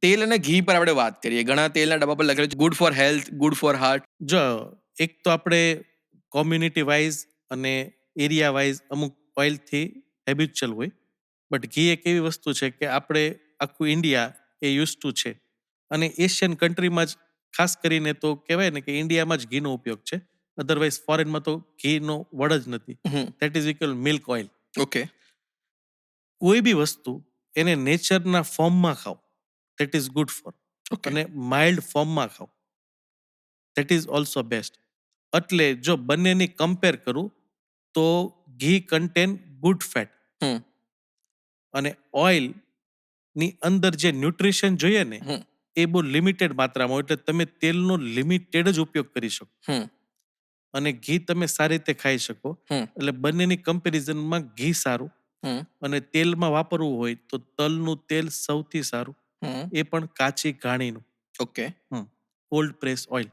તેલ અને ઘી પર આપણે વાત કરીએ. ઘણા તેલના ડબ્બા પર લખેલું છે good for health, good for heart. જો એક તો આપણે કોમ્યુનિટી વાઇઝ અને એરિયા વાઇઝ અમુક ઓઇલથી હેબિચ્યુઅલ હોય, બટ ઘી એક એવી વસ્તુ છે કે આપણે આખું ઇન્ડિયા એ યુઝ ટુ છે, અને એશિયન કન્ટ્રીમાં જ ખાસ કરીને તો કહેવાય ને કે ઇન્ડિયામાં જ ઘીનો ઉપયોગ છે. અધરવાઇઝ ફોરેનમાં તો ઘીનો વડ જ નથી. That is equal milk oil. Okay. કોઈ બી વસ્તુ એને નેચરના ફોર્મમાં ખાઓ, that is good for. Okay. અને માઇલ્ડ ફોર્મમાં ખાઓ, દેટ ઇઝ ઓલ્સો બેસ્ટ. એટલે જો બંનેની કમ્પેર કરું તો ઘી કન્ટેન ગુડ ફેટ, હમ. અને ઓઇલ ની અંદર જે ન્યુટ્રિશન જોઈએ ને હમ. એ બહુ લિમિટેડ માત્રામાં હોય, એટલે તમે તેલનો લિમિટેડ જ ઉપયોગ કરી શકો હમ. અને ઘી તમે સારી રીતે ખાઈ શકો. હમ. એટલે બંનેની કમ્પેરિઝનમાં ઘી સારું. હમ. અને તેલમાં વાપરવું હોય તો તલનું તેલ સૌથી સારું, હમ. એ પણ કાચી ઘાણીનું, ઓકે. Cold press oil.